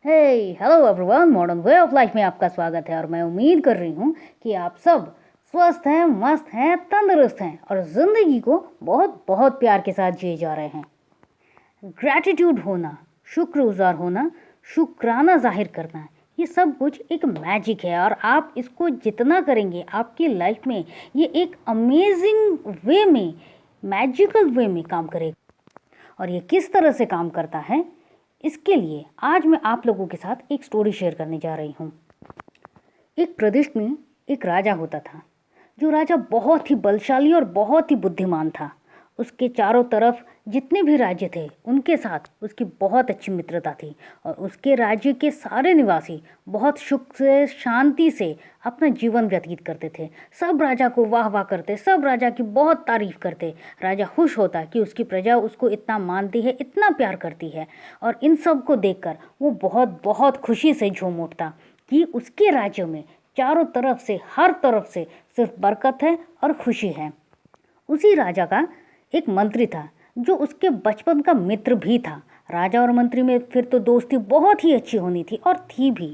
Hello everyone, modern way of life में आपका स्वागत है। और मैं उम्मीद कर रही हूँ कि आप सब स्वस्थ हैं, मस्त हैं, तंदुरुस्त हैं और ज़िंदगी को बहुत बहुत प्यार के साथ जिए जा रहे हैं। ग्रैटिट्यूड होना, शुक्रगुजार होना, शुक्राना जाहिर करना, ये सब कुछ एक मैजिक है और आप इसको जितना करेंगे आपकी लाइफ में ये एक अमेजिंग वे में, मैजिकल वे में काम करेगा। और ये किस तरह से काम करता है, इसके लिए आज मैं आप लोगों के साथ एक स्टोरी शेयर करने जा रही हूँ। एक प्रदेश में एक राजा होता था। जो राजा बहुत ही बलशाली और बहुत ही बुद्धिमान था। उसके चारों तरफ जितने भी राज्य थे उनके साथ उसकी बहुत अच्छी मित्रता थी और उसके राज्य के सारे निवासी बहुत सुख से, शांति से अपना जीवन व्यतीत करते थे। सब राजा को वाह वाह करते, सब राजा की बहुत तारीफ करते। राजा खुश होता कि उसकी प्रजा उसको इतना मानती है, इतना प्यार करती है। और इन सब को देखकर वो बहुत बहुत खुशी से झूम उठता कि उसके राज्य में चारों तरफ से, हर तरफ से सिर्फ बरकत है और खुशी है। उसी राजा का एक मंत्री था जो उसके बचपन का मित्र भी था। राजा और मंत्री में फिर तो दोस्ती बहुत ही अच्छी होनी थी और थी भी।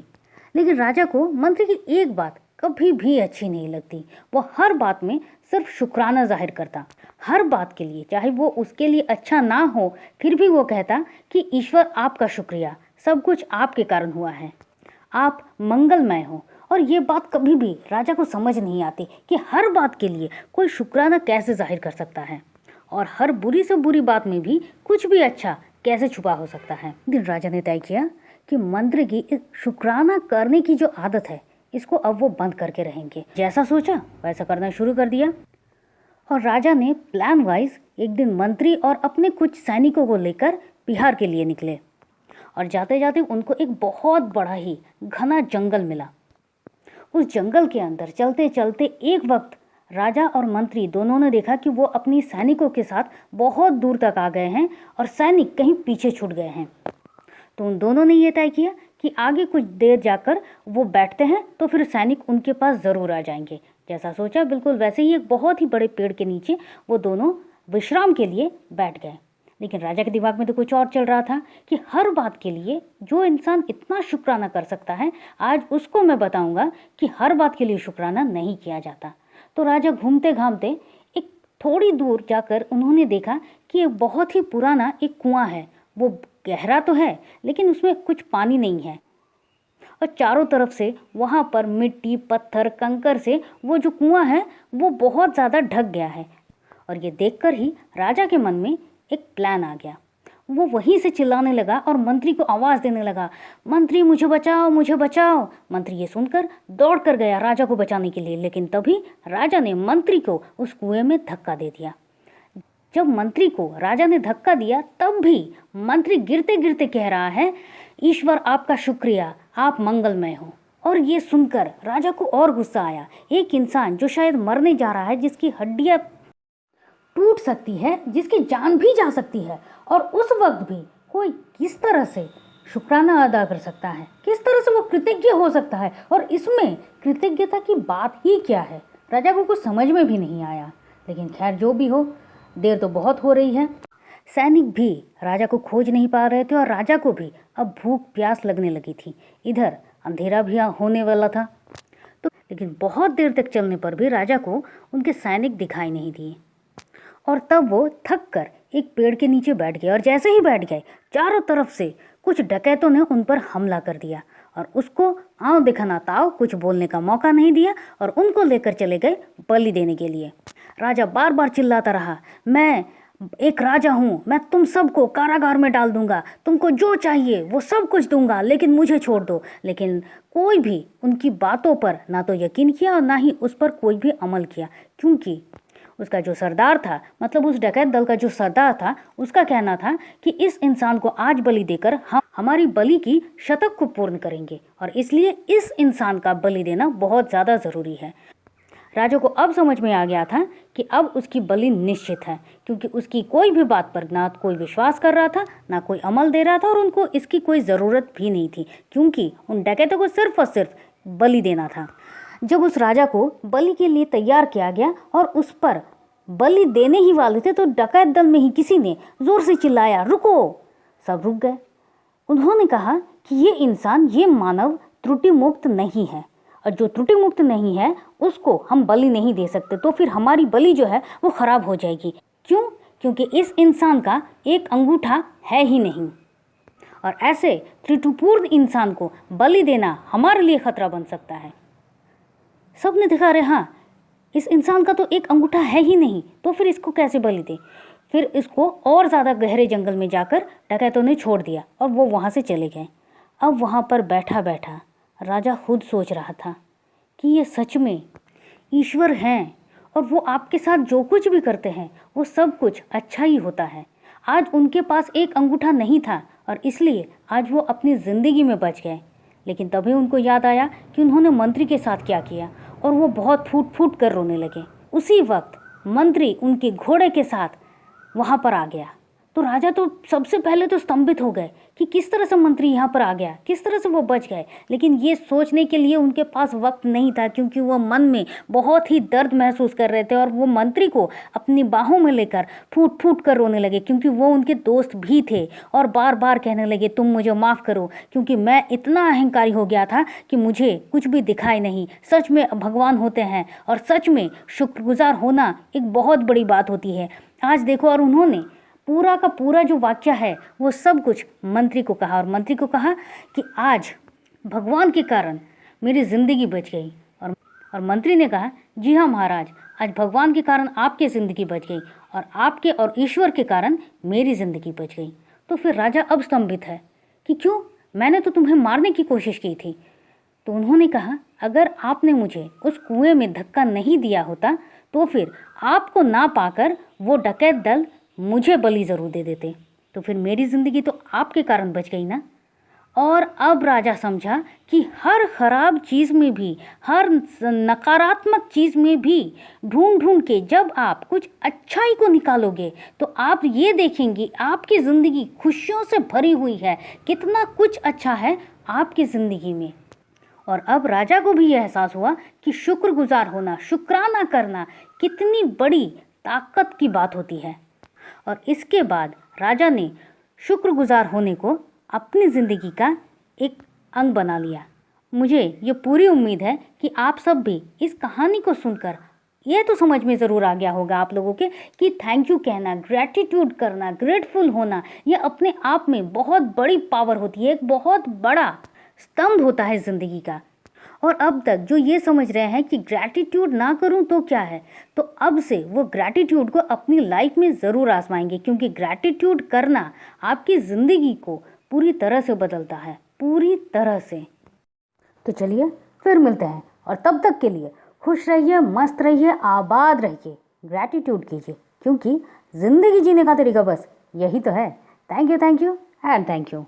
लेकिन राजा को मंत्री की एक बात कभी भी अच्छी नहीं लगती। वो हर बात में सिर्फ शुक्राना जाहिर करता, हर बात के लिए, चाहे वो उसके लिए अच्छा ना हो फिर भी वो कहता कि ईश्वर आपका शुक्रिया, सब कुछ आपके कारण हुआ है, आप मंगलमय हो। और ये बात कभी भी राजा को समझ नहीं आती कि हर बात के लिए कोई शुक्राना कैसे जाहिर कर सकता है और हर बुरी से बुरी बात में भी कुछ भी अच्छा कैसे छुपा हो सकता है। दिन राजा ने तय किया कि मंत्री की इस शुक्राना करने की जो आदत है इसको अब वो बंद करके रहेंगे। जैसा सोचा वैसा करना शुरू कर दिया और राजा ने प्लान वाइज एक दिन मंत्री और अपने कुछ सैनिकों को लेकर बिहार के लिए निकले। और जाते जाते उनको एक बहुत बड़ा ही घना जंगल मिला। उस जंगल के अंदर चलते चलते एक वक्त राजा और मंत्री दोनों ने देखा कि वो अपनी सैनिकों के साथ बहुत दूर तक आ गए हैं और सैनिक कहीं पीछे छूट गए हैं। तो उन दोनों ने ये तय किया कि आगे कुछ देर जाकर वो बैठते हैं तो फिर सैनिक उनके पास ज़रूर आ जाएंगे। जैसा सोचा बिल्कुल वैसे ही एक बहुत ही बड़े पेड़ के नीचे वो दोनों विश्राम के लिए बैठ गए। लेकिन राजा के दिमाग में तो कुछ और चल रहा था कि हर बात के लिए जो इंसान इतना शुक्राना कर सकता है, आज उसको मैं बताऊंगा कि हर बात के लिए शुक्राना नहीं किया जाता। तो राजा घूमते घामते एक थोड़ी दूर जाकर उन्होंने देखा कि एक बहुत ही पुराना एक कुआं है। वो गहरा तो है लेकिन उसमें कुछ पानी नहीं है और चारों तरफ से वहाँ पर मिट्टी, पत्थर, कंकर से वो जो कुआं है वो बहुत ज़्यादा ढक गया है। और ये देखकर ही राजा के मन में एक प्लान आ गया। वो वहीं से चिल्लाने लगा और मंत्री को आवाज़ देने लगा, मंत्री मुझे बचाओ, मुझे बचाओ। मंत्री ये सुनकर दौड़ कर गया राजा को बचाने के लिए। लेकिन तभी राजा ने मंत्री को उस कुएं में धक्का दे दिया। जब मंत्री को राजा ने धक्का दिया तब भी मंत्री गिरते गिरते कह रहा है, ईश्वर आपका शुक्रिया, आप मंगलमय हो। और ये सुनकर राजा को और गुस्सा आया। एक इंसान जो शायद मरने जा रहा है, जिसकी हड्डियां टूट सकती है, जिसकी जान भी जा सकती है, और उस वक्त भी कोई किस तरह से शुक्राना अदा कर सकता है, किस तरह से वो कृतज्ञ हो सकता है, और इसमें कृतज्ञता की बात ही क्या है, राजा को कुछ समझ में भी नहीं आया। लेकिन खैर जो भी हो, देर तो बहुत हो रही है। सैनिक भी राजा को खोज नहीं पा रहे थे और राजा को भी अब भूख प्यास लगने लगी थी। इधर अंधेरा भी होने वाला था। तो लेकिन बहुत देर तक चलने पर भी राजा को उनके सैनिक दिखाई नहीं दिए। और तब वो थक कर एक पेड़ के नीचे बैठ गए और जैसे ही बैठ गए चारों तरफ से कुछ डकैतों ने उन पर हमला कर दिया और उसको आँव दिखाना ताव, कुछ बोलने का मौका नहीं दिया और उनको लेकर चले गए बलि देने के लिए। राजा बार बार चिल्लाता रहा, मैं एक राजा हूँ, मैं तुम सबको कारागार में डाल दूंगा, तुमको जो चाहिए वो सब कुछ दूंगा, लेकिन मुझे छोड़ दो। लेकिन कोई भी उनकी बातों पर ना तो यकीन किया और ना ही उस पर कोई भी अमल किया, क्योंकि उसका जो सरदार था, मतलब उस डकैत दल का जो सरदार था, उसका कहना था कि इस इंसान को आज बलि देकर हम हमारी बलि की शतक को पूर्ण करेंगे और इसलिए इस इंसान का बलि देना बहुत ज़्यादा ज़रूरी है। राजा को अब समझ में आ गया था कि अब उसकी बलि निश्चित है, क्योंकि उसकी कोई भी बात पर ना कोई विश्वास कर रहा था, ना कोई अमल दे रहा था और उनको इसकी कोई ज़रूरत भी नहीं थी, क्योंकि उन डकैतों को सिर्फ और सिर्फ बलि देना था। जब उस राजा को बलि के लिए तैयार किया गया और उस पर बलि देने ही वाले थे तो डकैत दल में ही किसी ने जोर से चिल्लाया, रुको। सब रुक गए। उन्होंने कहा कि ये इंसान, ये मानव त्रुटि मुक्त नहीं है, और जो त्रुटि मुक्त नहीं है उसको हम बलि नहीं दे सकते, तो फिर हमारी बलि जो है वो खराब हो जाएगी। क्यों? क्योंकि इस इंसान का एक अंगूठा है ही नहीं, और ऐसे त्रुटिपूर्ण इंसान को बलि देना हमारे लिए खतरा बन सकता है। सबने दिखा रहे, हाँ इस इंसान का तो एक अंगूठा है ही नहीं, तो फिर इसको कैसे बलि दे। फिर इसको और ज़्यादा गहरे जंगल में जाकर डकैतों ने छोड़ दिया और वो वहाँ से चले गए। अब वहाँ पर बैठा बैठा राजा खुद सोच रहा था कि ये सच में ईश्वर हैं, और वो आपके साथ जो कुछ भी करते हैं वो सब कुछ अच्छा ही होता है। आज उनके पास एक अंगूठा नहीं था और इसलिए आज वो अपनी ज़िंदगी में बच गए। लेकिन तभी उनको याद आया कि उन्होंने मंत्री के साथ क्या किया, और वो बहुत फूट फूट कर रोने लगे। उसी वक्त मंत्री उनके घोड़े के साथ वहाँ पर आ गया। तो राजा तो सबसे पहले तो स्तंभित हो गए कि किस तरह से मंत्री यहाँ पर आ गया, किस तरह से वो बच गए। लेकिन ये सोचने के लिए उनके पास वक्त नहीं था, क्योंकि वो मन में बहुत ही दर्द महसूस कर रहे थे और वो मंत्री को अपनी बाहों में लेकर फूट फूट कर रोने लगे, क्योंकि वो उनके दोस्त भी थे। और बार बार कहने लगे, तुम मुझे माफ़ करो, क्योंकि मैं इतना अहंकारी हो गया था कि मुझे कुछ भी दिखाई नहीं। सच में भगवान होते हैं और सच में शुक्रगुजार होना एक बहुत बड़ी बात होती है। आज देखो, और उन्होंने पूरा का पूरा जो वाक्य है वो सब कुछ मंत्री को कहा, और मंत्री को कहा कि आज भगवान के कारण मेरी ज़िंदगी बच गई। और मंत्री ने कहा, जी हाँ महाराज, आज भगवान के कारण आपकी ज़िंदगी बच गई और आपके और ईश्वर के कारण मेरी ज़िंदगी बच गई। तो फिर राजा अब स्तंभित है कि क्यों, मैंने तो तुम्हें मारने की कोशिश की थी। तो उन्होंने कहा, अगर आपने मुझे उस कुएं में धक्का नहीं दिया होता तो फिर आपको ना पाकर वो डकैत दल मुझे बलि ज़रूर दे देते, तो फिर मेरी ज़िंदगी तो आपके कारण बच गई ना। और अब राजा समझा कि हर ख़राब चीज़ में भी, हर नकारात्मक चीज़ में भी ढूंढ ढूंढ के जब आप कुछ अच्छाई को निकालोगे तो आप ये देखेंगे आपकी ज़िंदगी खुशियों से भरी हुई है, कितना कुछ अच्छा है आपकी ज़िंदगी में। और अब राजा को भी यह एहसास हुआ कि शुक्रगुजार होना, शुक्राना करना कितनी बड़ी ताकत की बात होती है। और इसके बाद राजा ने शुक्रगुजार होने को अपनी ज़िंदगी का एक अंग बना लिया। मुझे ये पूरी उम्मीद है कि आप सब भी इस कहानी को सुनकर ये तो समझ में ज़रूर आ गया होगा आप लोगों के कि थैंक यू कहना, ग्रैटिट्यूड करना, ग्रेटफुल होना, ये अपने आप में बहुत बड़ी पावर होती है, एक बहुत बड़ा स्तंभ होता है ज़िंदगी का। और अब तक जो ये समझ रहे हैं कि ग्रैटिट्यूड ना करूं तो क्या है, तो अब से वो ग्रैटिट्यूड को अपनी लाइफ में ज़रूर आजमाएंगे, क्योंकि ग्रैटिट्यूड करना आपकी ज़िंदगी को पूरी तरह से बदलता है, पूरी तरह से। तो चलिए फिर मिलते हैं, और तब तक के लिए खुश रहिए, मस्त रहिए, आबाद रहिए, ग्रैटिट्यूड कीजिए, क्योंकि ज़िंदगी जीने का तरीका बस यही तो है। Thank you and thank you.